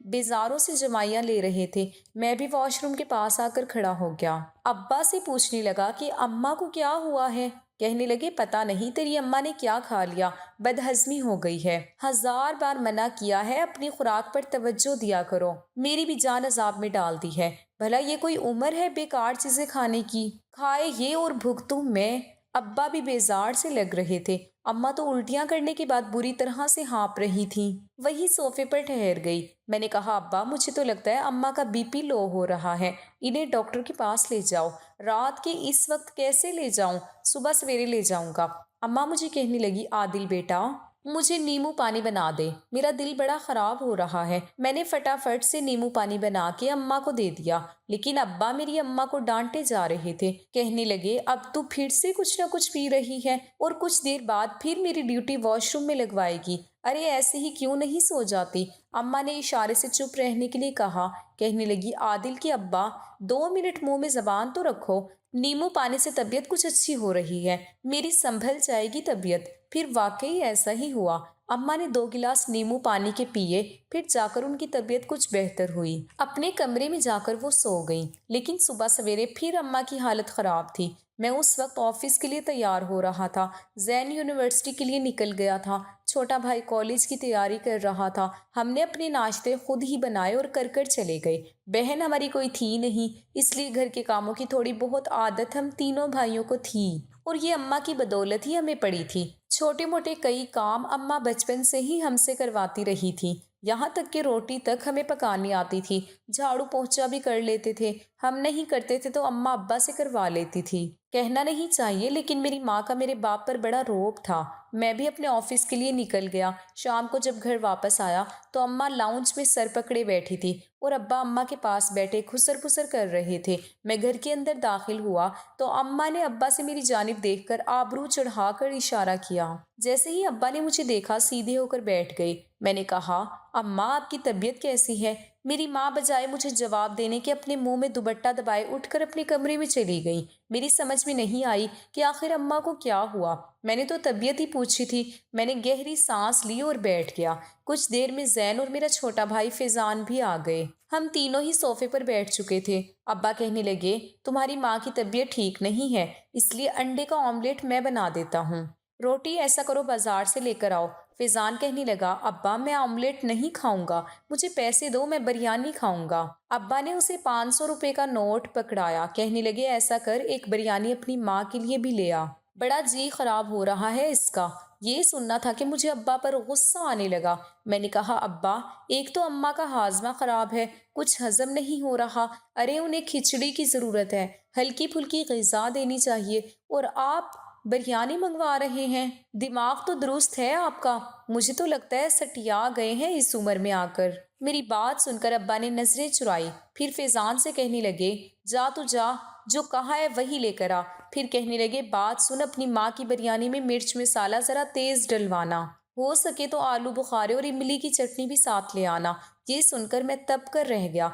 بیزاروں سے جمائیاں لے رہے تھے۔ میں بھی واش روم کے پاس آ کر کھڑا ہو گیا۔ ابا سے پوچھنے لگا کہ اماں کو کیا ہوا ہے؟ کہنے لگے پتہ نہیں تیری اماں نے کیا کھا لیا، بد ہضمی ہو گئی ہے۔ 1000 بار منع کیا ہے اپنی خوراک پر توجہ دیا کرو، میری بھی جان عذاب میں ڈال دی ہے۔ بھلا یہ کوئی عمر ہے بیکار چیزیں کھانے کی؟ کھائے یہ اور بھگتوں میں۔ ابا بھی بیزار سے لگ رہے تھے۔ اماں تو الٹیاں کرنے کے بعد بری طرح سے ہانپ رہی تھیں۔ وہی صوفے پر ٹھہر گئی۔ میں نے کہا ابا مجھے تو لگتا ہے اماں کا بی پی لو ہو رہا ہے، انہیں ڈاکٹر کے پاس لے جاؤ۔ رات کے اس وقت کیسے لے جاؤں؟ صبح سویرے لے جاؤں گا۔ اماں مجھے کہنے لگی عادل بیٹا مجھے نیمو پانی بنا دے، میرا دل بڑا خراب ہو رہا ہے۔ میں نے فٹافٹ سے نیمو پانی بنا کے اماں کو دے دیا، لیکن ابا میری اماں کو ڈانٹے جا رہے تھے۔ کہنے لگے اب تو پھر سے کچھ نہ کچھ پی رہی ہے اور کچھ دیر بعد پھر میری ڈیوٹی واش روم میں لگوائے گی۔ ارے ایسے ہی کیوں نہیں سو جاتی؟ اماں نے اشارے سے چپ رہنے کے لیے کہا۔ کہنے لگی عادل کے ابا 2 منٹ منہ میں زبان تو رکھو، نیمو پانی سے طبیعت کچھ اچھی ہو رہی ہے، میری سنبھل جائے گی طبیعت۔ پھر واقعی ایسا ہی ہوا۔ اماں نے 2 گلاس نیمو پانی کے پیے، پھر جا کر ان کی طبیعت کچھ بہتر ہوئی۔ اپنے کمرے میں جا کر وہ سو گئیں، لیکن صبح سویرے پھر اماں کی حالت خراب تھی۔ میں اس وقت آفس کے لیے تیار ہو رہا تھا، زین یونیورسٹی کے لیے نکل گیا تھا، چھوٹا بھائی کالج کی تیاری کر رہا تھا۔ ہم نے اپنے ناشتے خود ہی بنائے اور کر چلے گئے۔ بہن ہماری کوئی تھی نہیں، اس لیے گھر کے کاموں کی تھوڑی بہت عادت ہم تینوں بھائیوں کو تھی، اور یہ اماں کی بدولت ہی ہمیں پڑی تھی۔ چھوٹے موٹے کئی کام اماں بچپن سے ہی ہم سے کرواتی رہی تھی، یہاں تک کہ روٹی تک ہمیں پکانی آتی تھی، جھاڑو پوچھا بھی کر لیتے تھے۔ ہم نہیں کرتے تھے تو اماں ابا سے کروا لیتی تھی۔ کہنا نہیں چاہیے لیکن میری ماں کا میرے باپ پر بڑا رعب تھا۔ میں بھی اپنے آفس کے لیے نکل گیا۔ شام کو جب گھر واپس آیا تو اماں لاؤنج میں سر پکڑے بیٹھی تھی اور ابا اماں کے پاس بیٹھے خسر پسر کر رہے تھے۔ میں گھر کے اندر داخل ہوا تو اماں نے ابا سے میری جانب دیکھ کر آبرو چڑھا کر اشارہ کیا۔ جیسے ہی ابا نے مجھے دیکھا سیدھے ہو کر بیٹھ گئے۔ میں نے کہا اماں آپ کی طبیعت کیسی ہے؟ میری ماں بجائے مجھے جواب دینے کے اپنے منہ میں دوپٹہ دبائے اٹھ کر اپنے کمرے میں چلی گئی۔ میری سمجھ میں نہیں آئی کہ آخر اماں کو کیا ہوا۔ میں نے تو طبیعت ہی پوچھی تھی۔ میں نے گہری سانس لی اور بیٹھ گیا۔ کچھ دیر میں زین اور میرا چھوٹا بھائی فیضان بھی آ گئے۔ ہم تینوں ہی صوفے پر بیٹھ چکے تھے۔ ابا کہنے لگے تمہاری ماں کی طبیعت ٹھیک نہیں ہے، اس لیے انڈے کا آملیٹ میں بنا دیتا ہوں، روٹی ایسا کرو بازار سے لے کر آؤ۔ فیضان کہنے لگا ابا میں آملیٹ نہیں کھاؤں گا، مجھے پیسے دو، میں بریانی کھاؤں گا۔ ابا نے اسے 500 روپے کا نوٹ پکڑایا۔ کہنے لگے ایسا کر ایک بریانی اپنی ماں کے لیے بھی لے آ، بڑا جی خراب ہو رہا ہے اس کا۔ یہ سننا تھا کہ مجھے ابا پر غصہ آنے لگا۔ میں نے کہا ابا ایک تو اماں کا ہاضمہ خراب ہے، کچھ ہضم نہیں ہو رہا، ارے انہیں کھچڑی کی ضرورت ہے، ہلکی پھلکی غذا دینی چاہیے، اور آپ بریانی منگوا رہے ہیں؟ دماغ تو درست ہے آپ کا، مجھے تو لگتا ہے سٹیا گئے ہیں اس عمر میں آ کر۔ میری بات سن کر ابا نے نظریں چرائی، پھر فیضان سے کہنے لگے جا تو جا، جو کہا ہے وہی لے کر آ۔ پھر کہنے لگے بات سن، اپنی ماں کی بریانی میں مرچ مسالہ ذرا تیز ڈلوانا، ہو سکے تو آلو بخارے اور املی کی چٹنی بھی ساتھ لے آنا۔ یہ سن کر میں تب کر رہ گیا۔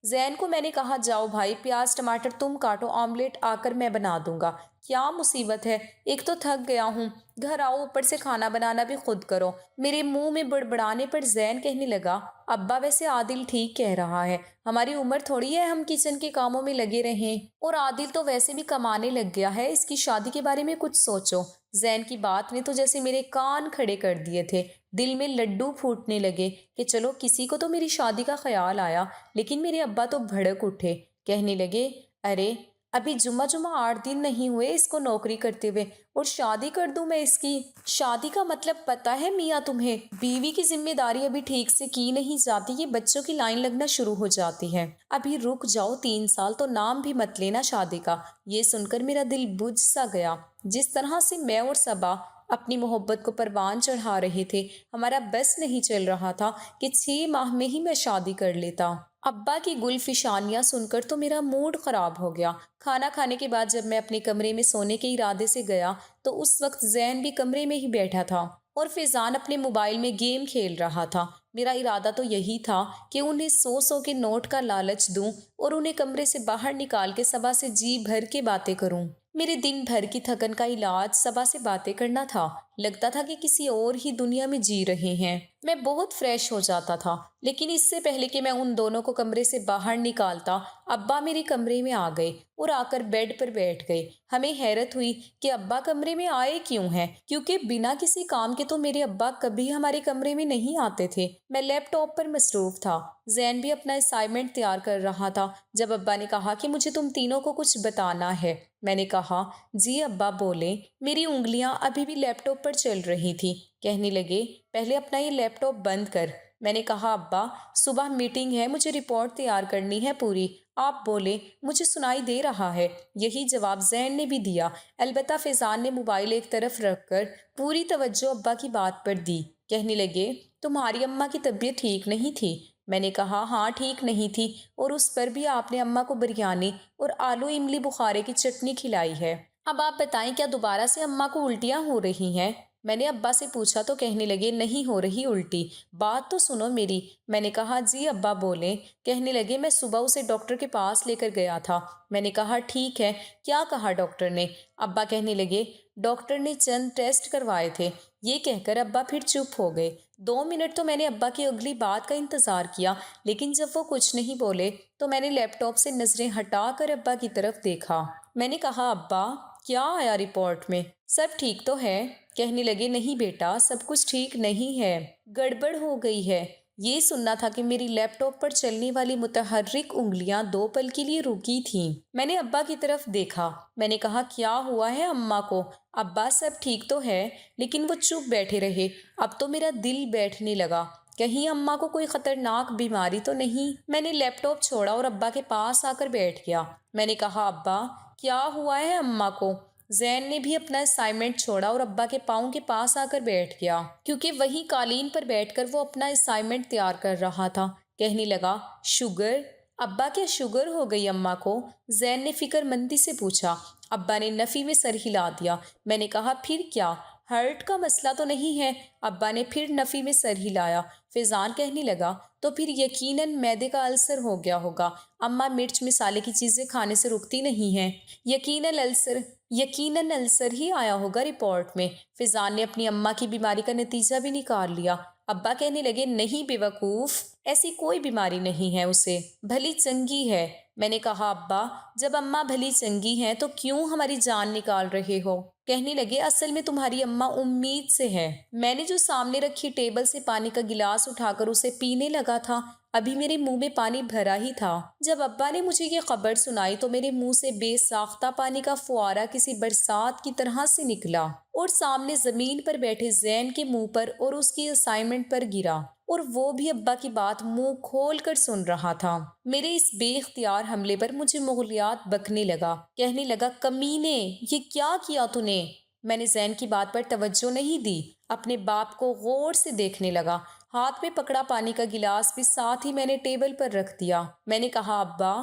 زین کو میں نے کہا جاؤ بھائی پیاز ٹماٹر تم کاٹو، آملیٹ آ کر میں بنا دوں گا۔ کیا مصیبت ہے، ایک تو تھک گیا ہوں، گھر آؤ اوپر سے کھانا بنانا بھی خود کرو۔ میرے منہ میں بڑبڑانے پر زین کہنے لگا ابا ویسے عادل ٹھیک کہہ رہا ہے، ہماری عمر تھوڑی ہے ہم کچن کے کاموں میں لگے رہیں، اور عادل تو ویسے بھی کمانے لگ گیا ہے، اس کی شادی کے بارے میں کچھ سوچو۔ زین کی بات نے تو جیسے میرے کان کھڑے کر دیے تھے، دل میں لڈو پھوٹنے لگے کہ چلو کسی کو تو میری شادی کا خیال آیا، لیکن میرے ابا تو بھڑک اٹھے۔ کہنے لگے ارے ابھی جمعہ 8 دن نہیں ہوئے اس کو نوکری کرتے ہوئے، اور شادی کر دوں میں اس کی؟ شادی کا مطلب پتہ ہے میاں تمہیں؟ بیوی کی ذمہ داری ابھی ٹھیک سے کی نہیں جاتی، یہ بچوں کی لائن لگنا شروع ہو جاتی ہے۔ ابھی رک جاؤ 3 سال تو نام بھی مت لینا شادی کا۔ یہ سن کر میرا دل بجھ سا گیا۔ جس طرح سے میں اور صبا اپنی محبت کو پروان چڑھا رہے تھے، ہمارا بس نہیں چل رہا تھا کہ 6 ماہ میں ہی میں شادی کر لیتا۔ ابا کی گل فشانیاں سن کر تو میرا موڈ خراب ہو گیا۔ کھانا کھانے کے بعد جب میں اپنے کمرے میں سونے کے ارادے سے گیا تو اس وقت زین بھی کمرے میں ہی بیٹھا تھا اور فیضان اپنے موبائل میں گیم کھیل رہا تھا۔ میرا ارادہ تو یہی تھا کہ انہیں 100 کے نوٹ کا لالچ دوں اور انہیں کمرے سے باہر نکال کے صبا سے جی بھر کے باتیں کروں۔ میرے دن بھر کی تھکن کا علاج صبا سے باتیں کرنا تھا، لگتا تھا کہ کسی اور ہی دنیا میں جی رہے ہیں۔ میں بہت فریش ہو جاتا تھا، لیکن اس سے پہلے کہ میں ان دونوں کو کمرے سے باہر نکالتا، ابا میرے کمرے میں آ گئے اور آ کر بیڈ پر بیٹھ گئے۔ ہمیں حیرت ہوئی کہ ابا کمرے میں آئے کیوں ہیں، کیونکہ بنا کسی کام کے تو میرے ابا کبھی ہمارے کمرے میں نہیں آتے تھے۔ میں لیپ ٹاپ پر مصروف تھا، زین بھی اپنا اسائنمنٹ تیار کر رہا تھا، جب ابا نے کہا کہ مجھے تم تینوں کو کچھ بتانا ہے۔ میں نے کہا جی ابا بولیں۔ میری انگلیاں ابھی بھی لیپ ٹاپ پر چل رہی تھی۔ کہنے لگے پہلے اپنا یہ لیپ ٹاپ بند کر۔ میں نے کہا ابا صبح میٹنگ ہے، مجھے رپورٹ تیار کرنی ہے پوری۔ آپ بولیں، مجھے سنائی دے رہا ہے۔ یہی جواب زین نے بھی دیا، البتہ فیضان نے موبائل ایک طرف رکھ کر پوری توجہ ابا کی بات پر دی۔ کہنے لگے تمہاری اماں کی طبیعت ٹھیک نہیں تھی؟ میں نے کہا ہاں ٹھیک نہیں تھی، اور اس پر بھی آپ نے اماں کو بریانی اور آلو املی بخارے کی چٹنی کھلائی ہے۔ اب آپ بتائیں کیا دوبارہ سے اماں کو الٹیاں ہو رہی ہیں؟ میں نے ابا سے پوچھا تو کہنے لگے نہیں ہو رہی الٹی، بات تو سنو میری۔ میں نے کہا جی ابا بولیں۔ کہنے لگے میں صبح اسے ڈاکٹر کے پاس لے کر گیا تھا۔ میں نے کہا ٹھیک ہے، کیا کہا ڈاکٹر نے؟ ابا کہنے لگے ڈاکٹر نے چند ٹیسٹ کروائے تھے۔ یہ کہہ کر ابا پھر چپ ہو گئے۔ 2 منٹ تو میں نے ابا کی اگلی بات کا انتظار کیا، لیکن جب وہ کچھ نہیں بولے تو میں نے لیپ ٹاپ سے نظریں ہٹا کر ابا کی طرف دیکھا۔ میں نے کہا ابا کیا آیا رپورٹ میں؟ سب ٹھیک تو ہے؟ کہنے لگے نہیں بیٹا، سب کچھ ٹھیک نہیں ہے، گڑبڑ ہو گئی ہے۔ یہ سننا تھا کہ میری لیپ ٹاپ پر چلنے والی متحرک انگلیاں 2 پل کے لیے رکی تھیں۔ میں نے ابا کی طرف دیکھا۔ میں نے کہا کیا ہوا ہے اماں کو؟ ابا سب ٹھیک تو ہے، لیکن وہ چپ بیٹھے رہے۔ اب تو میرا دل بیٹھنے لگا، کہیں اماں کو کوئی خطرناک بیماری تو نہیں؟ میں نے لیپ ٹاپ چھوڑا اور ابا کے پاس آ کر بیٹھ گیا۔ میں نے کہا ابا کیا ہوا ہے اماں کو؟ زین نے بھی اپنا اسائنمنٹ چھوڑا اور ابا کے پاؤں کے پاس آ کر بیٹھ گیا، کیونکہ وہی قالین پر بیٹھ کر وہ اپنا اسائنمنٹ تیار کر رہا تھا۔ کہنے لگا شوگر؟ ابا کیا شوگر ہو گئی اماں کو؟ زین نے فکر مندی سے پوچھا۔ ابا نے نفی میں سر ہلا دیا۔ میں نے کہا پھر کیا، ہارٹ کا مسئلہ تو نہیں ہے؟ ابا نے پھر نفی میں سر ہلایا۔ فیضان کہنے لگا تو پھر یقیناً معدے کا السر ہو گیا ہوگا، اماں مرچ مسالے کی چیزیں کھانے سے رکتی نہیں ہیں، یقیناً السر ہی آیا ہوگا رپورٹ میں۔ فیضان نے اپنی اماں کی بیماری کا نتیجہ بھی نکال لیا۔ ابا کہنے لگے نہیں بے وقوف، ایسی کوئی بیماری نہیں ہے اسے، بھلی چنگی ہے۔ میں نے کہا ابا جب اماں بھلی چنگی ہیں تو کیوں ہماری جان نکال رہے ہو؟ کہنے لگے اصل میں تمہاری اماں امید سے ہے۔ میں نے جو سامنے رکھی ٹیبل سے پانی کا گلاس اٹھا کر اسے پینے لگا تھا، ابھی میرے منہ میں پانی بھرا ہی تھا۔ جب ابا نے مجھے یہ خبر سنائی تو میرے منہ سے بے ساختہ پانی کا فوارہ کسی برسات کی طرح سے نکلا اور سامنے زمین پر بیٹھے زین کے منہ پر اور اس کی اسائنمنٹ پر گرا، اور وہ بھی ابا کی بات منہ کھول کر سن رہا تھا۔ میرے اس بے اختیار حملے پر مجھے مغلیات بکنے لگا۔ کہنے لگا کمینے، یہ کیا کیا تو نے؟ میں نے زین کی بات پر توجہ نہیں دی، اپنے باپ کو غور سے دیکھنے لگا۔ ہاتھ میں پکڑا پانی کا گلاس بھی ساتھ ہی میں نے ٹیبل پر رکھ دیا۔ میں نے کہا ابا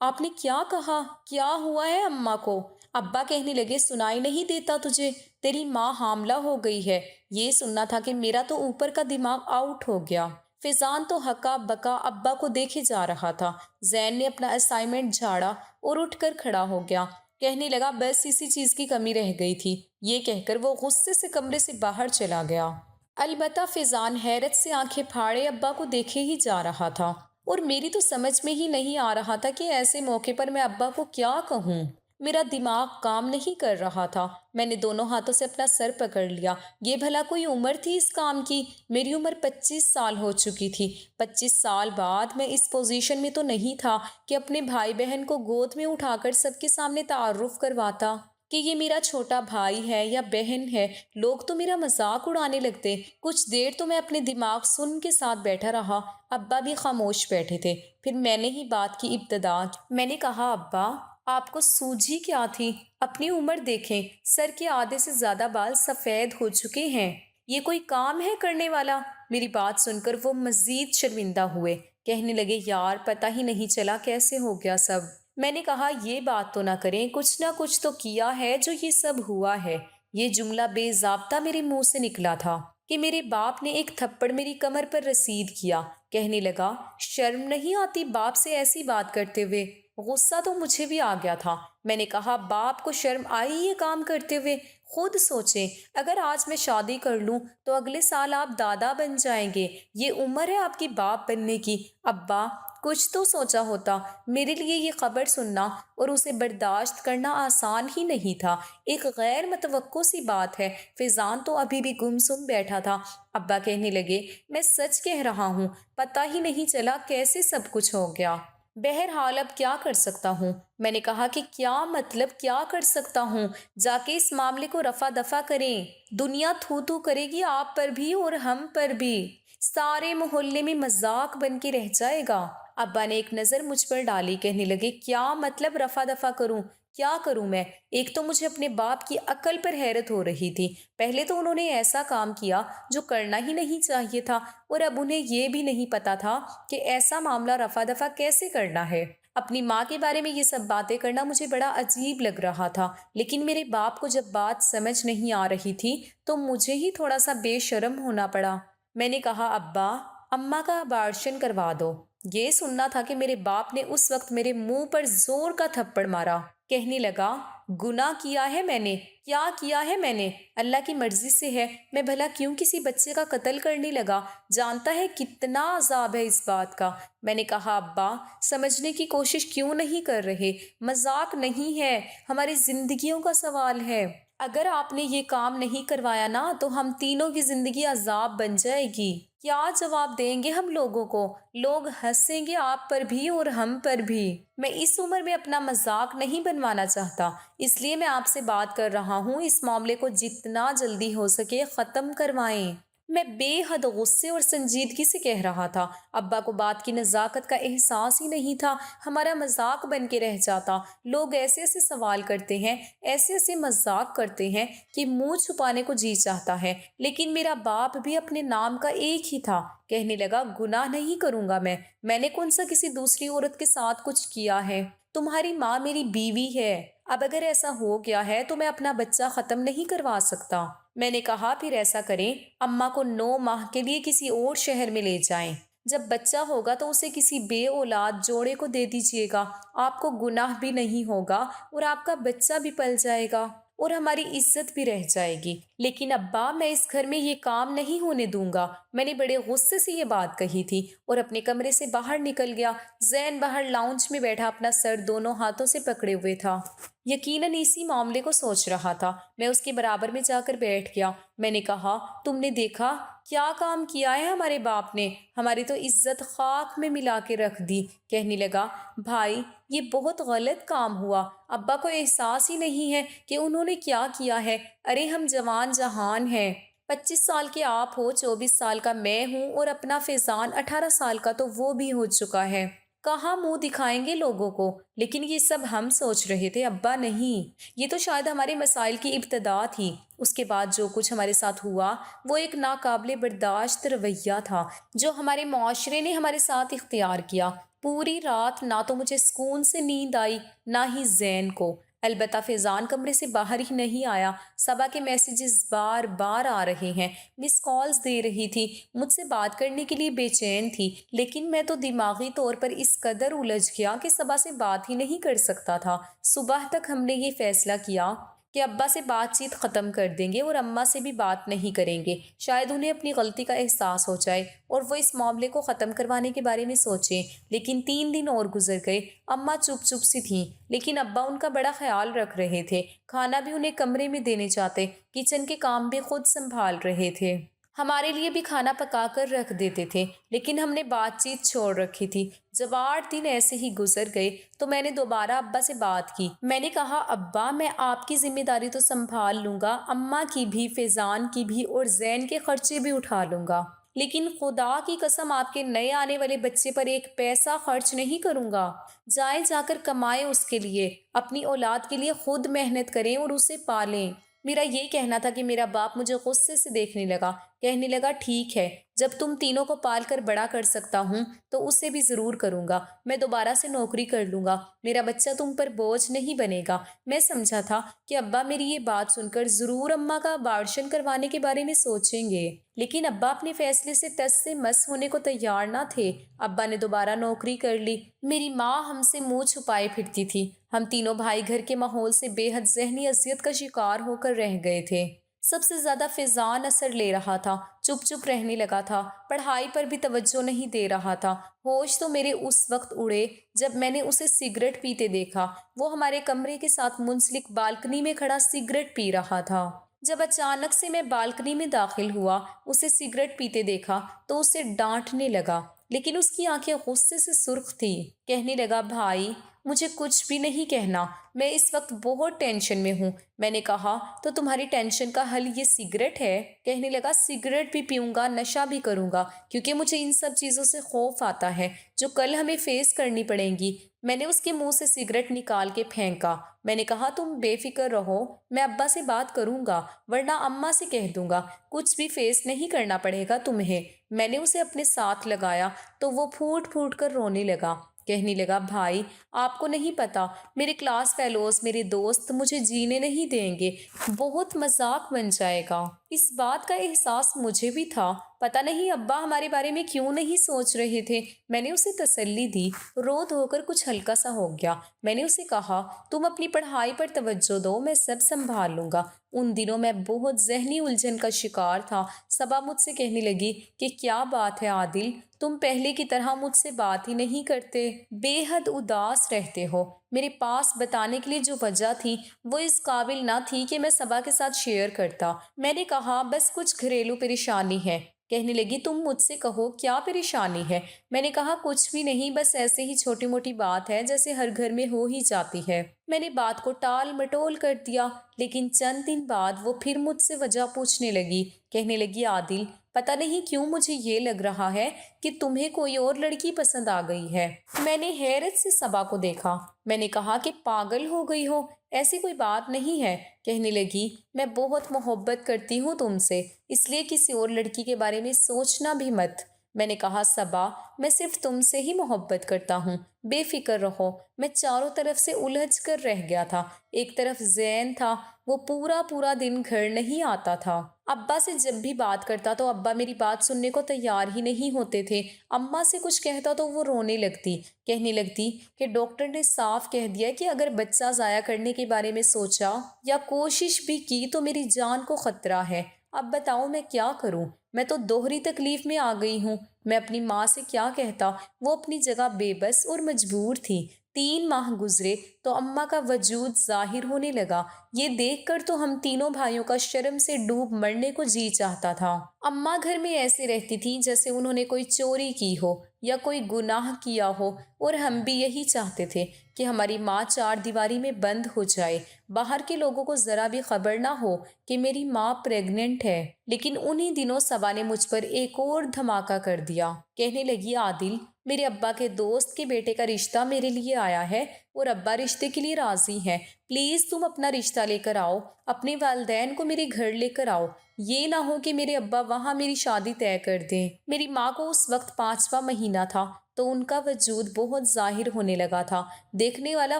آپ نے کیا کہا؟ کیا ہوا ہے اماں کو؟ ابا کہنے لگے سنائی نہیں دیتا تجھے؟ تیری ماں حاملہ ہو گئی ہے۔ یہ سننا تھا کہ میرا تو اوپر کا دماغ آؤٹ ہو گیا۔ فیضان تو ہکا بکا ابا کو دیکھے جا رہا تھا۔ زین نے اپنا اسائنمنٹ جھاڑا اور اٹھ کر کھڑا ہو گیا۔ کہنے لگا بس اسی چیز کی کمی رہ گئی تھی۔ یہ کہہ کر وہ غصے سے کمرے سے باہر چلا گیا۔ البتہ فیضان حیرت سے آنکھیں پھاڑے ابا کو دیکھے ہی جا رہا تھا، اور میری تو سمجھ میں ہی نہیں آ رہا تھا کہ ایسے موقع پر میں ابا کو کیا کہوں۔ میرا دماغ کام نہیں کر رہا تھا۔ میں نے دونوں ہاتھوں سے اپنا سر پکڑ لیا۔ یہ بھلا کوئی عمر تھی اس کام کی؟ میری عمر 25 سال ہو چکی تھی۔ 25 سال بعد میں اس پوزیشن میں تو نہیں تھا کہ اپنے بھائی بہن کو گود میں اٹھا کر سب کے سامنے تعارف کرواتا کہ یہ میرا چھوٹا بھائی ہے یا بہن ہے۔ لوگ تو میرا مذاق اڑانے لگتے۔ کچھ دیر تو میں اپنے دماغ سن کے ساتھ بیٹھا رہا۔ ابا بھی خاموش بیٹھے تھے۔ پھر میں نے ہی بات کی ابتدا کی۔ میں نے کہا ابا آپ کو سوجھی کیا تھی؟ اپنی عمر دیکھیں، سر کے آدھے سے زیادہ بال سفید ہو چکے ہیں۔ یہ کوئی کام ہے کرنے والا؟ میری بات سن کر وہ مزید شرمندہ ہوئے۔ کہنے لگے یار پتہ ہی نہیں چلا کیسے ہو گیا سب۔ میں نے کہا یہ بات تو نہ کریں، کچھ نہ کچھ تو کیا ہے جو یہ سب ہوا ہے۔ یہ جملہ بے ضابطہ میرے منہ سے نکلا تھا کہ میرے باپ نے ایک تھپڑ میری کمر پر رسید کیا۔ کہنے لگا، شرم نہیں آتی باپ سے ایسی بات کرتے ہوئے؟ غصہ تو مجھے بھی آ گیا تھا۔ میں نے کہا، باپ کو شرم آئی یہ کام کرتے ہوئے؟ خود سوچیں، اگر آج میں شادی کر لوں تو اگلے سال آپ دادا بن جائیں گے، یہ عمر ہے آپ کی باپ بننے کی۔ ابا، کچھ تو سوچا ہوتا۔ میرے لیے یہ خبر سننا اور اسے برداشت کرنا آسان ہی نہیں تھا، ایک غیر متوقع سی بات ہے۔ فیضان تو ابھی بھی گمسم بیٹھا تھا۔ ابا کہنے لگے، میں سچ کہہ رہا ہوں، پتہ ہی نہیں چلا کیسے سب کچھ ہو گیا۔ بہرحال اب کیا کر سکتا ہوں؟ میں نے کہا کہ کیا مطلب کیا کر سکتا ہوں؟ جا کے اس معاملے کو رفع دفع کریں، دنیا تھو تھو کرے گی آپ پر بھی اور ہم پر بھی، سارے محلے میں مذاق بن کے رہ جائے گا۔ ابا نے ایک نظر مجھ پر ڈالی، کہنے لگے، کیا مطلب رفع دفع کروں؟ کیا کروں میں؟ ایک تو مجھے اپنے باپ کی عقل پر حیرت ہو رہی تھی۔ پہلے تو انہوں نے ایسا کام کیا جو کرنا ہی نہیں چاہیے تھا، اور اب انہیں یہ بھی نہیں پتا تھا کہ ایسا معاملہ رفع دفع کیسے کرنا ہے۔ اپنی ماں کے بارے میں یہ سب باتیں کرنا مجھے بڑا عجیب لگ رہا تھا، لیکن میرے باپ کو جب بات سمجھ نہیں آ رہی تھی تو مجھے ہی تھوڑا سا بے شرم ہونا پڑا۔ میں نے کہا، ابا، اماں کا ابارشن کروا دو۔ یہ سننا تھا کہ میرے باپ نے اس وقت میرے منہ پر زور کا تھپڑ مارا۔ کہنے لگا، گناہ کیا ہے میں نے؟ کیا کیا ہے میں نے؟ اللہ کی مرضی سے ہے، میں بھلا کیوں کسی بچے کا قتل کرنے لگا؟ جانتا ہے کتنا عذاب ہے اس بات کا۔ میں نے کہا، ابا، سمجھنے کی کوشش کیوں نہیں کر رہے؟ مذاق نہیں ہے، ہماری زندگیوں کا سوال ہے۔ اگر آپ نے یہ کام نہیں کروایا نا تو ہم تینوں کی زندگی عذاب بن جائے گی۔ کیا جواب دیں گے ہم لوگوں کو؟ لوگ ہنسیں گے آپ پر بھی اور ہم پر بھی۔ میں اس عمر میں اپنا مذاق نہیں بنوانا چاہتا، اس لیے میں آپ سے بات کر رہا ہوں، اس معاملے کو جتنا جلدی ہو سکے ختم کروائیں۔ میں بے حد غصے اور سنجیدگی سے کہہ رہا تھا۔ ابا کو بات کی نزاکت کا احساس ہی نہیں تھا، ہمارا مذاق بن کے رہ جاتا۔ لوگ ایسے ایسے سوال کرتے ہیں، ایسے ایسے مذاق کرتے ہیں کہ منہ چھپانے کو جی چاہتا ہے، لیکن میرا باپ بھی اپنے نام کا ایک ہی تھا۔ کہنے لگا، گناہ نہیں کروں گا میں نے کون سا کسی دوسری عورت کے ساتھ کچھ کیا ہے؟ تمہاری ماں میری بیوی ہے، اب اگر ایسا ہو گیا ہے تو میں اپنا بچہ ختم نہیں کروا سکتا۔ میں نے کہا، پھر ایسا کریں، اماں کو 9 ماہ کے لیے کسی اور شہر میں لے جائیں، جب بچہ ہوگا تو اسے کسی بے اولاد جوڑے کو دے دیجیے گا، آپ کو گناہ بھی نہیں ہوگا اور آپ کا بچہ بھی پل جائے گا اور ہماری عزت بھی رہ جائے گی۔ لیکن ابا، میں اس گھر میں یہ کام نہیں ہونے دوں گا۔ میں نے بڑے غصے سے یہ بات کہی تھی اور اپنے کمرے سے باہر نکل گیا۔ زین باہر لاؤنج میں بیٹھا اپنا سر دونوں ہاتھوں سے پکڑے ہوئے تھا، یقیناً اسی معاملے کو سوچ رہا تھا۔ میں اس کے برابر میں جا کر بیٹھ گیا۔ میں نے کہا، تم نے دیکھا کیا کام کیا ہے ہمارے باپ نے؟ ہماری تو عزت خاک میں ملا کے رکھ دی۔ کہنے لگا، بھائی، یہ بہت غلط کام ہوا۔ ابا کو احساس ہی نہیں ہے کہ انہوں نے کیا کیا ہے۔ ارے ہم جوان جہان ہیں، 25 سال کے آپ ہو، 24 سال کا میں ہوں، اور اپنا فیضان 18 سال کا تو وہ بھی ہو چکا ہے۔ کہاں منہ دکھائیں گے لوگوں کو؟ لیکن یہ سب ہم سوچ رہے تھے، ابا نہیں۔ یہ تو شاید ہمارے مسائل کی ابتدا تھی۔ اس کے بعد جو کچھ ہمارے ساتھ ہوا وہ ایک ناقابل برداشت رویہ تھا جو ہمارے معاشرے نے ہمارے ساتھ اختیار کیا۔ پوری رات نہ تو مجھے سکون سے نیند آئی، نہ ہی زین کو۔ البتہ فیضان کمرے سے باہر ہی نہیں آیا۔ صبا کے میسیجز بار بار آ رہے ہیں، مس کالز دے رہی تھی، مجھ سے بات کرنے کے لیے بے چین تھی، لیکن میں تو دماغی طور پر اس قدر الجھ گیا کہ صبا سے بات ہی نہیں کر سکتا تھا۔ صبح تک ہم نے یہ فیصلہ کیا کہ ابا سے بات چیت ختم کر دیں گے اور اماں سے بھی بات نہیں کریں گے، شاید انہیں اپنی غلطی کا احساس ہو جائے اور وہ اس معاملے کو ختم کروانے کے بارے میں سوچیں۔ لیکن 3 دن اور گزر گئے۔ اماں چپ چپ سی تھیں، لیکن ابا ان کا بڑا خیال رکھ رہے تھے، کھانا بھی انہیں کمرے میں دینے جاتے، کچن کے کام بھی خود سنبھال رہے تھے، ہمارے لیے بھی کھانا پکا کر رکھ دیتے تھے، لیکن ہم نے بات چیت چھوڑ رکھی تھی۔ جب 8 دن ایسے ہی گزر گئے تو میں نے دوبارہ ابا سے بات کی۔ میں نے کہا، ابا، میں آپ کی ذمہ داری تو سنبھال لوں گا، اماں کی بھی، فیضان کی بھی، اور زین کے خرچے بھی اٹھا لوں گا، لیکن خدا کی قسم آپ کے نئے آنے والے بچے پر ایک پیسہ خرچ نہیں کروں گا۔ جائیں، جا کر کمائیں اس کے لیے، اپنی اولاد کے لیے خود محنت کریں اور اسے پالیں۔ میرا یہ کہنا تھا کہ میرا باپ مجھے غصے سے دیکھنے لگا۔ کہنے لگا ٹھیک ہے، جب تم تینوں کو پال کر بڑا کر سکتا ہوں تو اسے بھی ضرور کروں گا، میں دوبارہ سے نوکری کر لوں گا، میرا بچہ تم پر بوجھ نہیں بنے گا۔ میں سمجھا تھا کہ ابا میری یہ بات سن کر ضرور اماں کا ابارشن کروانے کے بارے میں سوچیں گے، لیکن ابا اپنے فیصلے سے ٹس سے مس ہونے کو تیار نہ تھے۔ ابا نے دوبارہ نوکری کر لی۔ میری ماں ہم سے منہ چھپائے پھرتی تھی۔ ہم تینوں بھائی گھر کے ماحول سے بے حد ذہنی اذیت کا شکار ہو کر رہ گئے تھے۔ سب سے زیادہ فیضان اثر لے رہا تھا، چپ چپ رہنے لگا تھا، پڑھائی پر بھی توجہ نہیں دے رہا تھا۔ ہوش تو میرے اس وقت اڑے جب میں نے اسے سگریٹ پیتے دیکھا۔ وہ ہمارے کمرے کے ساتھ منسلک بالکنی میں کھڑا سگریٹ پی رہا تھا۔ جب اچانک سے میں بالکنی میں داخل ہوا، اسے سگریٹ پیتے دیکھا تو اسے ڈانٹنے لگا، لیکن اس کی آنکھیں غصے سے سرخ تھی۔ کہنے لگا بھائی مجھے کچھ بھی نہیں کہنا، میں اس وقت بہت ٹینشن میں ہوں۔ میں نے کہا تو تمہاری ٹینشن کا حل یہ سگریٹ ہے؟ کہنے لگا سگریٹ بھی پیوں گا، نشہ بھی کروں گا، کیونکہ مجھے ان سب چیزوں سے خوف آتا ہے جو کل ہمیں فیس کرنی پڑیں گی۔ میں نے اس کے منہ سے سگریٹ نکال کے پھینکا۔ میں نے کہا تم بے فکر رہو، میں ابا سے بات کروں گا، ورنہ اماں سے کہہ دوں گا، کچھ بھی فیس نہیں کرنا پڑے گا تمہیں۔ میں نے اسے اپنے ساتھ لگایا تو وہ پھوٹ پھوٹ کر رونے لگا۔ کہنے لگا بھائی آپ کو نہیں پتا، میرے کلاس فیلوز، میرے دوست مجھے جینے نہیں دیں گے، بہت مذاق بن جائے گا۔ اس بات کا احساس مجھے بھی تھا، پتہ نہیں ابا ہمارے بارے میں کیوں نہیں سوچ رہے تھے۔ میں نے اسے تسلی دی، رو دھو کر کچھ ہلکا سا ہو گیا۔ میں نے اسے کہا تم اپنی پڑھائی پر توجہ دو، میں سب سنبھال لوں گا۔ ان دنوں میں بہت ذہنی الجھن کا شکار تھا۔ صبا مجھ سے کہنے لگی کہ کیا بات ہے عادل، تم پہلے کی طرح مجھ سے بات ہی نہیں کرتے، بے حد اداس رہتے ہو۔ میرے پاس بتانے کے لیے جو وجہ تھی وہ اس قابل نہ تھی کہ میں صبا کے ساتھ شیئر کرتا۔ میں نے کہا بس کچھ گھریلو پریشانی ہے۔ کہنے لگی تم مجھ سے کہو کیا پریشانی ہے؟ میں نے کہا کچھ بھی نہیں، بس ایسے ہی چھوٹی موٹی بات ہے جیسے ہر گھر میں ہو ہی جاتی ہے۔ میں نے بات کو ٹال مٹول کر دیا، لیکن چند دن بعد وہ پھر مجھ سے وجہ پوچھنے لگی۔ کہنے لگی عادل پتہ نہیں کیوں مجھے یہ لگ رہا ہے کہ تمہیں کوئی اور لڑکی پسند آ گئی ہے۔ میں نے حیرت سے صبا کو دیکھا۔ میں نے کہا کہ پاگل ہو گئی ہو، ایسی کوئی بات نہیں ہے۔ کہنے لگی میں بہت محبت کرتی ہوں تم سے، اس لیے کسی اور لڑکی کے بارے میں سوچنا بھی مت۔ میں نے کہا صبا میں صرف تم سے ہی محبت کرتا ہوں، بے فکر رہو۔ میں چاروں طرف سے الجھ کر رہ گیا تھا۔ ایک طرف زین تھا، وہ پورا دن گھر نہیں آتا تھا۔ ابا سے جب بھی بات کرتا تو ابا میری بات سننے کو تیار ہی نہیں ہوتے تھے۔ اماں سے کچھ کہتا تو وہ رونے لگتی، کہنے لگتی کہ ڈاکٹر نے صاف کہہ دیا کہ اگر بچہ ضائع کرنے کے بارے میں سوچا یا کوشش بھی کی تو میری جان کو خطرہ ہے۔ اب بتاؤ میں کیا کروں؟ میں تو دوہری تکلیف میں آ گئی ہوں۔ میں اپنی ماں سے کیا کہتا؟ وہ اپنی جگہ بے بس اور مجبور تھی۔ 3 ماہ گزرے تو اماں کا وجود ظاہر ہونے لگا۔ یہ دیکھ کر تو ہم تینوں بھائیوں کا شرم سے ڈوب مرنے کو جی چاہتا تھا۔ اماں گھر میں ایسے رہتی تھی جیسے انہوں نے کوئی چوری کی ہو یا کوئی گناہ کیا ہو، اور ہم بھی یہی چاہتے تھے کہ ہماری ماں 4 دیواری میں بند ہو جائے، باہر کے لوگوں کو ذرا بھی خبر نہ ہو کہ میری ماں پریگننٹ ہے۔ لیکن انہی دنوں صبا نے مجھ پر ایک اور دھماکہ کر دیا۔ کہنے لگی عادل میرے ابا کے دوست کے بیٹے کا رشتہ میرے لیے آیا ہے اور ابا رشتے کے لیے راضی ہیں، پلیز تم اپنا رشتہ لے کر آؤ، اپنے والدین کو میرے گھر لے کر آؤ، یہ نہ ہو کہ میرے ابا وہاں میری شادی طے کر دیں۔ میری ماں کو اس وقت 5واں مہینہ تھا تو ان کا وجود بہت ظاہر ہونے لگا تھا، دیکھنے والا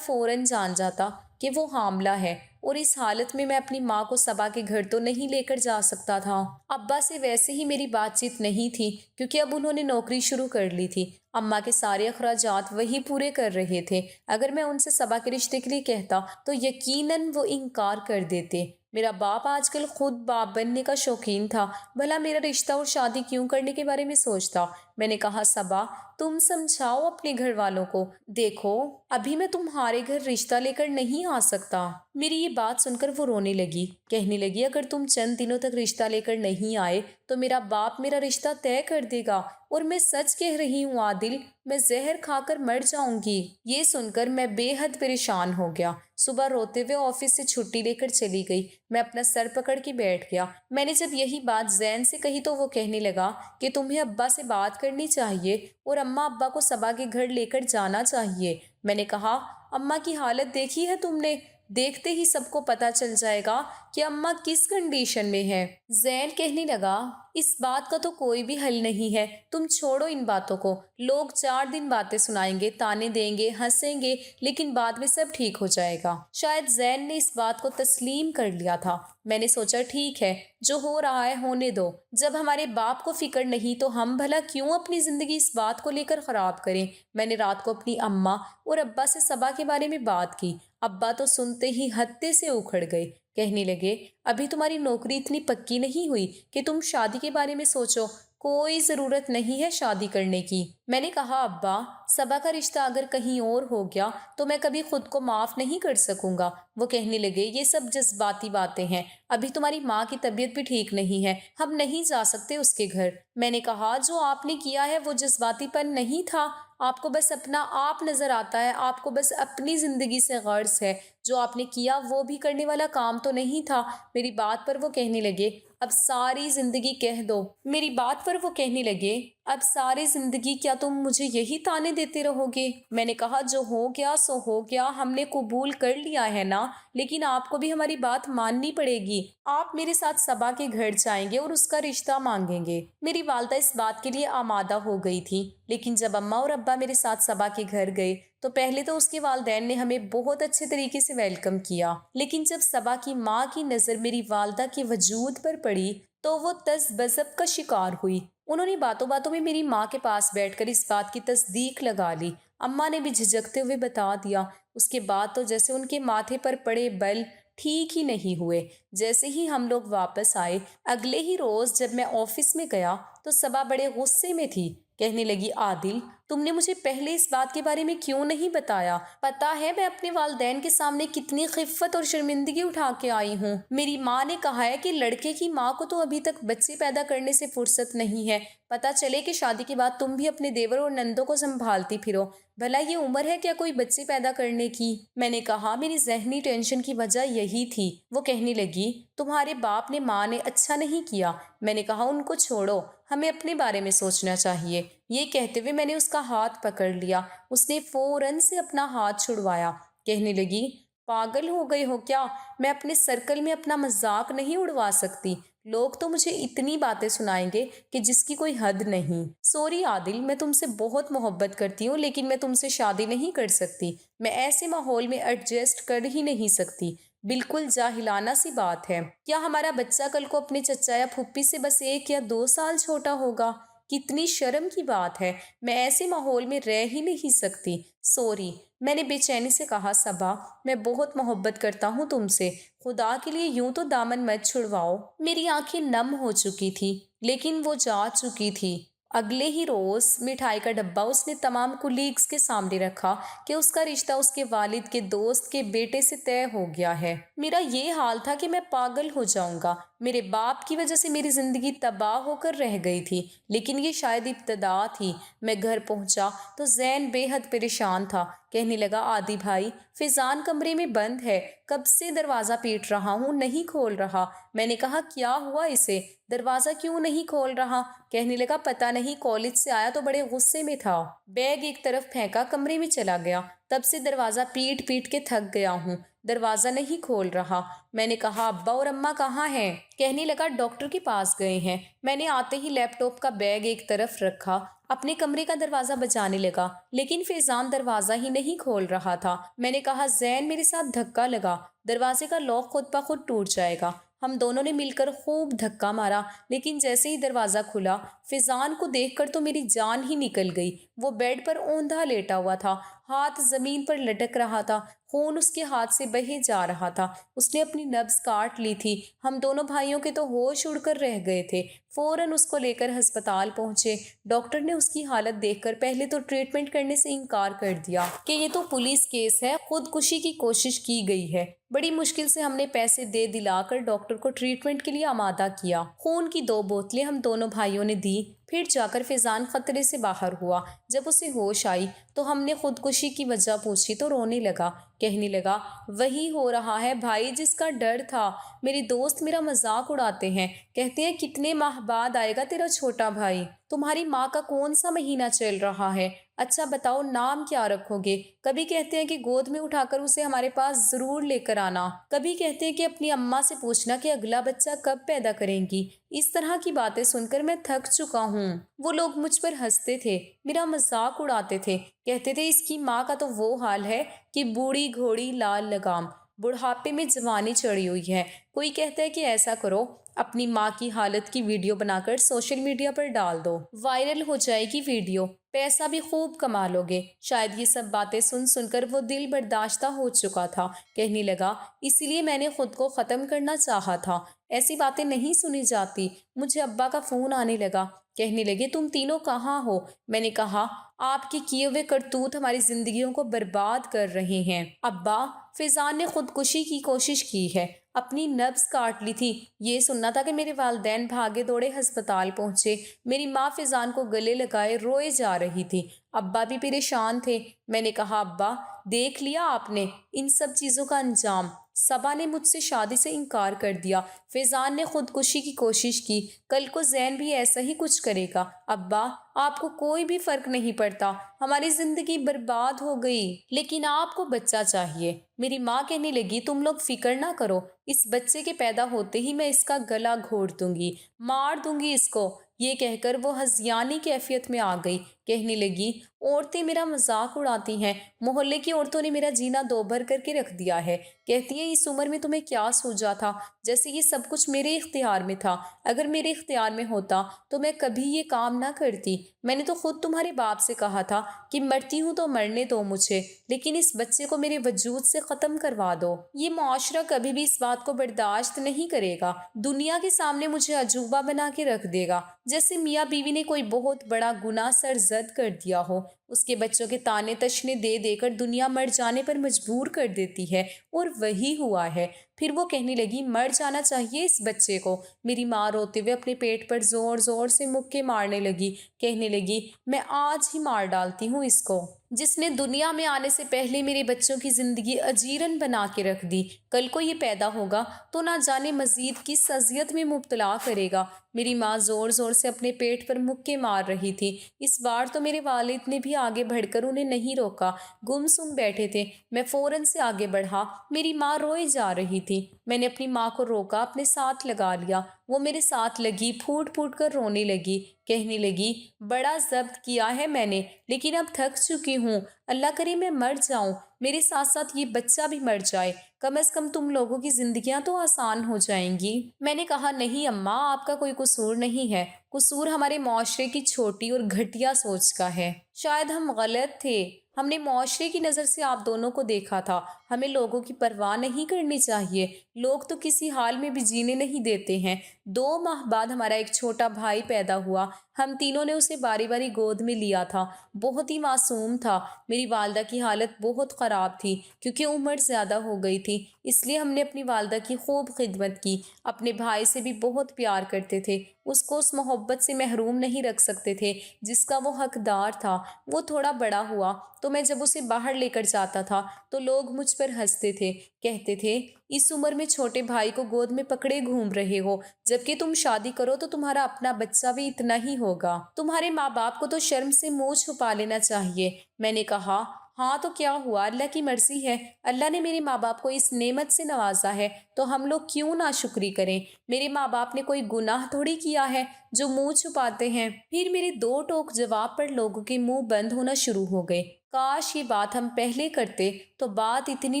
فوراً جان جاتا کہ وہ حاملہ ہے، اور اس حالت میں اپنی ماں کو صبا کے گھر تو نہیں لے کر جا سکتا تھا۔ ابا سے ویسے ہی میری بات چیت نہیں تھی کیونکہ اب انہوں نے نوکری شروع کر لی تھی۔ اماں کے سارے اخراجات وہی پورے کر رہے تھے۔ اگر میں ان سے صبا کے رشتے کے لیے کہتا تو یقیناً وہ انکار کر دیتے۔ میرا باپ آج کل خود باپ بننے کا شوقین تھا، بھلا میرا رشتہ اور شادی کیوں کرنے کے بارے میں سوچتا؟ میں نے کہا صبا تم سمجھاؤ اپنے گھر والوں کو، دیکھو ابھی میں تمہارے گھر رشتہ لے کر نہیں آ سکتا۔ میری یہ بات سن کر وہ رونے لگی، کہنے لگی اگر تم چند دنوں تک رشتہ لے کر نہیں آئے تو میرا باپ میرا رشتہ طے کر دے گا، اور میں سچ کہہ رہی ہوں عادل، میں زہر کھا کر مر جاؤں گی۔ یہ سن کر میں بے حد پریشان ہو گیا۔ صبح روتے ہوئے آفس سے چھٹی لے کر چلی گئی۔ میں اپنا سر پکڑ کے بیٹھ گیا۔ میں نے جب یہی بات زین سے کہی تو وہ کہنے لگا کہ تمہیں ابا سے بات کرنی چاہیے اور اماں ابا کو صبا کے گھر لے کر جانا چاہیے۔ میں نے کہا اماں کی حالت دیکھی ہے تم نے؟ دیکھتے ہی سب کو پتہ چل جائے گا کہ اماں کس کنڈیشن میں ہے۔ زین کہنے لگا اس بات کا تو کوئی بھی حل نہیں ہے، تم چھوڑو ان باتوں کو، لوگ 4 دن باتیں سنائیں گے، تانے دیں گے، ہنسیں گے، لیکن بعد میں سب ٹھیک ہو جائے گا۔ شاید زین نے اس بات کو تسلیم کر لیا تھا۔ میں نے سوچا ٹھیک ہے، جو ہو رہا ہے ہونے دو، جب ہمارے باپ کو فکر نہیں تو ہم بھلا کیوں اپنی زندگی اس بات کو لے کر خراب کریں۔ میں نے رات کو اپنی اماں اور ابا سے صبا کے بارے میں بات کی۔ ابا تو سنتے ہی ہتے سے اکھڑ گئے، کہنے لگے ابھی تمہاری نوکری اتنی پکی نہیں ہوئی کہ تم شادی کے بارے میں سوچو، کوئی ضرورت نہیں ہے شادی کرنے کی۔ میں نے کہا ابا، صبا کا رشتہ اگر کہیں اور ہو گیا تو میں کبھی خود کو معاف نہیں کر سکوں گا۔ وہ کہنے لگے یہ سب جذباتی باتیں ہیں، ابھی تمہاری ماں کی طبیعت بھی ٹھیک نہیں ہے، ہم نہیں جا سکتے اس کے گھر۔ میں نے کہا جو آپ نے کیا ہے وہ جذباتی پن نہیں تھا، آپ کو بس اپنا آپ نظر آتا ہے، آپ کو بس اپنی زندگی سے غرض ہے، جو آپ نے کیا وہ بھی کرنے والا کام تو نہیں تھا۔ میری بات پر وہ کہنے لگے اب ساری زندگی کہہ دو۔ میری بات پر وہ کہنے لگے اب ساری زندگی کیا تم مجھے یہی تانے دیتے رہو گے؟ میں نے کہا جو ہو گیا سو ہو گیا، ہم نے قبول کر لیا ہے نا، لیکن آپ کو بھی ہماری بات ماننی پڑے گی۔ آپ میرے ساتھ صبا کے گھر جائیں گے اور اس کا رشتہ مانگیں گے۔ میری والدہ اس بات کے لیے آمادہ ہو گئی تھی، لیکن جب اماں اور ابا میرے ساتھ صبا کے گھر گئے تو پہلے تو اس کے والدین نے ہمیں بہت اچھے طریقے سے ویلکم کیا، لیکن جب صبا کی ماں کی نظر میری والدہ کے وجود پر پڑی تو وہ تذبذب کا شکار ہوئی۔ انہوں نے باتوں باتوں میں میری ماں کے پاس بیٹھ کر اس بات کی تصدیق لگا لی۔ اماں نے بھی جھجکتے ہوئے بتا دیا۔ اس کے بعد تو جیسے ان کے ماتھے پر پڑے بل ٹھیک ہی نہیں ہوئے۔ جیسے ہی ہم لوگ واپس آئے، اگلے ہی روز جب میں آفس میں گیا تو صبا بڑے غصے میں تھی، کہنے لگی عادل تم نے مجھے پہلے اس بات کے بارے میں کیوں نہیں بتایا؟ پتا ہے میں اپنے والدین کے سامنے کتنی خفت اور شرمندگی اٹھا کے آئی ہوں۔ میری ماں نے کہا ہے کہ لڑکے کی ماں کو تو ابھی تک بچے پیدا کرنے سے فرصت نہیں ہے، پتا چلے کہ شادی کے بعد تم بھی اپنے دیور اور نندوں کو سنبھالتی پھرو، بھلا یہ عمر ہے کیا کوئی بچے پیدا کرنے کی؟ میں نے کہا میری ذہنی ٹینشن کی وجہ یہی تھی۔ وہ کہنے لگی تمہارے باپ نے ماں نے اچھا نہیں کیا۔ میں نے کہا ان کو چھوڑو، ہمیں اپنے بارے میں سوچنا چاہیے۔ یہ کہتے ہوئے میں نے اس کا ہاتھ پکڑ لیا۔ اس نے فوراً سے اپنا ہاتھ چھڑوایا، کہنے لگی پاگل ہو گئی ہو کیا؟ میں اپنے سرکل میں اپنا مذاق نہیں اڑوا سکتی، لوگ تو مجھے اتنی باتیں سنائیں گے کہ جس کی کوئی حد نہیں۔ سوری عادل، میں تم سے بہت محبت کرتی ہوں لیکن میں تم سے شادی نہیں کر سکتی، میں ایسے ماحول میں ایڈجسٹ کر ہی نہیں سکتی۔ بالکل جاہلانہ سی بات ہے، کیا ہمارا بچہ کل کو اپنے چچا یا پھوپھی سے بس 1 یا 2 سال چھوٹا ہوگا؟ کتنی شرم کی بات ہے، میں ایسے ماحول میں رہ ہی نہیں سکتی۔ سوری، میں نے بے چینی سے کہا صبا میں بہت محبت کرتا ہوں تم سے، خدا کے لیے یوں تو دامن مت چھڑواؤ۔ میری آنکھیں نم ہو چکی تھی، لیکن وہ جا چکی تھی۔ اگلے ہی روز مٹھائی کا ڈبہ اس نے تمام کولیگز کے سامنے رکھا کہ اس کا رشتہ اس کے والد کے دوست کے بیٹے سے طے ہو گیا ہے۔ میرا یہ حال تھا کہ میں پاگل ہو جاؤں گا، میرے باپ کی وجہ سے میری زندگی تباہ ہو کر رہ گئی تھی، لیکن یہ شاید ابتدا تھی۔ میں گھر پہنچا تو زین بے حد پریشان تھا، کہنے لگا عادی بھائی فیضان کمرے میں بند ہے، کب سے دروازہ پیٹ رہا ہوں نہیں کھول رہا۔ میں نے کہا کیا ہوا اسے، دروازہ کیوں نہیں کھول رہا؟ کہنے لگا پتہ نہیں، کالج سے آیا تو بڑے غصے میں تھا، بیگ ایک طرف پھینکا کمرے میں چلا گیا، تب سے دروازہ پیٹ پیٹ کے تھک گیا ہوں، دروازہ نہیں کھول رہا۔ میں نے کہا ابا اور اماں کہاں ہیں؟ کہنے لگا ڈاکٹر کے پاس گئے ہیں۔ میں نے آتے ہی لیپ ٹاپ کا بیگ ایک طرف رکھا، اپنے کمرے کا دروازہ بجانے لگا، لیکن فیضان دروازہ ہی نہیں کھول رہا تھا۔ میں نے کہا زین میرے ساتھ دھکا لگا، دروازے کا لاک خود بخود ٹوٹ جائے گا۔ ہم دونوں نے مل کر خوب دھکا مارا، لیکن جیسے ہی دروازہ کھلا فیضان کو دیکھ کر تو میری جان ہی نکل گئی۔ وہ بیڈ پر اوندھا لیٹا ہوا تھا، ہاتھ زمین پر لٹک رہا تھا، خون اس کے ہاتھ سے بہے جا رہا تھا، اس نے اپنی نبض کاٹ لی تھی۔ ہم دونوں بھائیوں کے تو ہوش اڑ کر رہ گئے تھے۔ فوراً اس کو لے کر ہسپتال پہنچے۔ ڈاکٹر نے اس کی حالت دیکھ کر پہلے تو ٹریٹمنٹ کرنے سے انکار کر دیا کہ یہ تو پولیس کیس ہے، خودکشی کی کوشش کی گئی ہے۔ بڑی مشکل سے ہم نے پیسے دے دلا کر ڈاکٹر کو ٹریٹمنٹ کے لیے آمادہ کیا۔ خون کی 2 بوتلیں ہم دونوں بھائیوں نے دی، پھر جا کر فیضان خطرے سے باہر ہوا۔ جب اسے ہوش آئی تو ہم نے خودکشی کی وجہ پوچھی تو رونے لگا، کہنے لگا وہی ہو رہا ہے بھائی جس کا ڈر تھا، میرے دوست میرا مذاق اڑاتے ہیں، کہتے ہیں کتنے ماہ بعد آئے گا تیرا چھوٹا بھائی، تمہاری ماں کا کون سا مہینہ چل رہا ہے، اچھا بتاؤ نام کیا رکھو گے؟ کبھی کہتے ہیں کہ گود میں اٹھا کر اسے ہمارے پاس ضرور لے کر آنا، کبھی کہتے ہیں کہ اپنی اماں سے پوچھنا کہ اگلا بچہ کب پیدا کریں گی۔ اس طرح کی باتیں سن کر میں تھک چکا ہوں۔ وہ لوگ مجھ پر ہنستے تھے، میرا مذاق اڑاتے تھے، کہتے تھے اس کی ماں کا تو وہ حال ہے کہ بوڑھی گھوڑی لال لگام، بڑھاپے میں جوانی چڑھی ہوئی ہے۔ کوئی کہتا ہے کہ ایسا کرو، اپنی ماں کی حالت کی ویڈیو بنا کر سوشل میڈیا پر ڈال دو، وائرل ہو جائے گی ویڈیو، پیسہ بھی خوب کما لو گے۔ شاید یہ سب باتیں سن سن کر وہ دل برداشتہ ہو چکا تھا۔ کہنے لگا، اسی لیے میں نے خود کو ختم کرنا چاہا تھا، ایسی باتیں نہیں سنی جاتی۔ مجھے ابا کا فون آنے لگا، کہنے لگے تم تینوں کہاں ہو؟ میں نے کہا آپ کے کیے ہوئے کرتوت ہماری زندگیوں کو برباد کر رہے ہیں۔ ابا، فیضان نے خودکشی کی کوشش کی ہے، اپنی نبض کاٹ لی تھی۔ یہ سننا تھا کہ میرے والدین بھاگے دوڑے ہسپتال پہنچے۔ میری ماں فیضان کو گلے لگائے روئے جا رہی تھی، ابا بھی پریشان تھے۔ میں نے کہا ابا، دیکھ لیا آپ نے ان سب چیزوں کا انجام؟ صبا نے مجھ سے شادی سے انکار کر دیا، فیضان نے خودکشی کی کوشش کی، کل کو زین بھی ایسا ہی کچھ کرے گا۔ ابا، آپ کو کوئی بھی فرق نہیں پڑتا، ہماری زندگی برباد ہو گئی، لیکن آپ کو بچہ چاہیے۔ میری ماں کہنے لگی تم لوگ فکر نہ کرو، اس بچے کے پیدا ہوتے ہی میں اس کا گلا گھونٹ دوں گی، مار دوں گی اس کو۔ یہ کہہ کر وہ ہذیانی کیفیت میں آ گئی، کہنے لگی عورتیں میرا مذاق اڑاتی ہیں، محلے کی عورتوں نے میرا جینا دوبھر کر کے رکھ دیا ہے، کہتی ہیں اس عمر میں تمہیں کیا سوجا تھا، جیسے یہ سب کچھ میرے اختیار میں تھا۔ اگر میرے اختیار میں ہوتا تو میں کبھی یہ کام نہ کرتی۔ میں نے تو خود تمہارے باپ سے کہا تھا کہ مرتی ہوں تو مرنے دو مجھے، لیکن اس بچے کو میرے وجود سے ختم کروا دو۔ یہ معاشرہ کبھی بھی اس بات کو برداشت نہیں کرے گا، دنیا کے سامنے مجھے عجوبہ بنا کے رکھ دے گا، جیسے میاں بیوی نے کوئی بہت بڑا گناہ سرزد کر دیا ہو۔ اس کے بچوں کے تانے تشنے دے دے کر دنیا مر جانے پر مجبور کر دیتی ہے، اور وہی ہوا ہے۔ پھر وہ کہنے لگی مر جانا چاہیے اس بچے کو۔ میری ماں روتے ہوئے اپنے پیٹ پر زور زور سے مکے مارنے لگی، کہنے لگی میں آج ہی مار ڈالتی ہوں اس کو، جس نے دنیا میں آنے سے پہلے میرے بچوں کی زندگی اجیرن بنا کے رکھ دی، کل کو یہ پیدا ہوگا تو نہ جانے مزید کس اذیت میں مبتلا کرے گا۔ میری ماں زور زور سے اپنے پیٹ پر مکے مار رہی تھی۔ اس بار تو میرے والد نے بھی آگے بڑھ کر انہیں نہیں روکا، گم سم بیٹھے تھے۔ میں فوراً سے آگے بڑھا، میری ماں روئے جا رہی تھی۔ میں نے اپنی ماں کو روکا، اپنے ساتھ لگا لیا، وہ میرے ساتھ لگی، پھوٹ پھوٹ کر رونے لگی، کہنے لگی بڑا ضبط کیا ہے میں نے، لیکن اب تھک چکی ہوں، اللہ کرے میں مر جاؤں، میرے ساتھ ساتھ یہ بچہ بھی مر جائے، کم از کم تم لوگوں کی زندگیاں تو آسان ہو جائیں گی۔ میں نے کہا نہیں اماں، آپ کا کوئی قصور نہیں ہے، قصور ہمارے معاشرے کی چھوٹی اور گھٹیا سوچ کا ہے۔ شاید ہم غلط تھے، ہم نے معاشرے کی نظر سے آپ دونوں کو دیکھا تھا، ہمیں لوگوں کی پرواہ نہیں کرنی چاہیے، لوگ تو کسی حال میں بھی جینے نہیں دیتے ہیں۔ 2 ماہ بعد ہمارا ایک چھوٹا بھائی پیدا ہوا، ہم تینوں نے اسے باری باری گود میں لیا تھا، بہت ہی معصوم تھا۔ میری والدہ کی حالت بہت خراب تھی کیونکہ عمر زیادہ ہو گئی تھی، اس لیے ہم نے اپنی والدہ کی خوب خدمت کی، اپنے بھائی سے بھی بہت پیار کرتے تھے، اس کو اس محبت سے محروم نہیں رکھ سکتے تھے جس کا وہ حقدار تھا۔ وہ تھوڑا بڑا ہوا تو میں جب اسے باہر لے کر جاتا تھا تو لوگ مجھ پر ہنستے تھے، کہتے تھے اس عمر میں چھوٹے بھائی کو گود میں پکڑے گھوم رہے ہو، جبکہ تم شادی کرو تو تمہارا اپنا بچہ بھی اتنا ہی ہوگا، تمہارے ماں باپ کو تو شرم سے منہ چھپا لینا چاہیے۔ میں نے کہا ہاں تو کیا ہوا، اللہ کی مرضی ہے، اللہ نے میرے ماں باپ کو اس نعمت سے نوازا ہے تو ہم لوگ کیوں نہ شکری کریں، میرے ماں باپ نے کوئی گناہ تھوڑی کیا ہے جو منہ چھپاتے ہیں۔ پھر میرے 2 ٹوک جواب پر لوگوں کے منہ بند ہونا شروع ہو گئے۔ کاش یہ بات ہم پہلے کرتے تو بات اتنی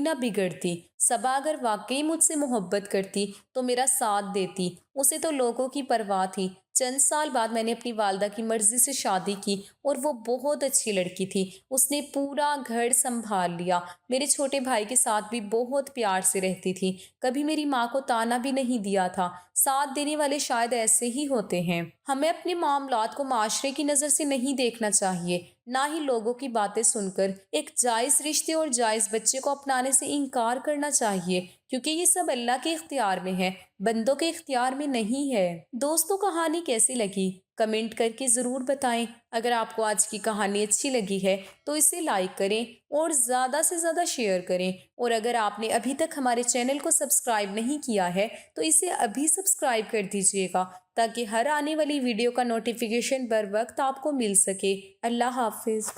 نہ بگڑتی۔ صبا اگر واقعی مجھ سے محبت کرتی تو میرا ساتھ دیتی، اسے تو لوگوں کی پرواہ تھی۔ چند سال بعد میں نے اپنی والدہ کی مرضی سے شادی کی اور وہ بہت اچھی لڑکی تھی، اس نے پورا گھر سنبھال لیا، میرے چھوٹے بھائی کے ساتھ بھی بہت پیار سے رہتی تھی، کبھی میری ماں کو تانا بھی نہیں دیا تھا۔ ساتھ دینے والے شاید ایسے ہی ہوتے ہیں۔ ہمیں اپنے معاملات کو معاشرے کی نظر سے نہیں دیکھنا چاہیے، نہ ہی لوگوں کی باتیں سن کر ایک جائز رشتے اور جائز بچے کو اپنانے سے انکار کرنا چاہیے، کیونکہ یہ سب اللہ کے اختیار میں ہے، بندوں کے اختیار میں نہیں ہے۔ دوستوں کہانی کیسی لگی کمنٹ کر کے ضرور بتائیں۔ اگر آپ کو آج کی کہانی اچھی لگی ہے تو اسے لائک کریں اور زیادہ سے زیادہ شیئر کریں، اور اگر آپ نے ابھی تک ہمارے چینل کو سبسکرائب نہیں کیا ہے تو اسے ابھی سبسکرائب کر دیجیے گا تاکہ ہر آنے والی ویڈیو کا نوٹیفیکیشن بر وقت آپ کو مل سکے۔ اللہ حافظ۔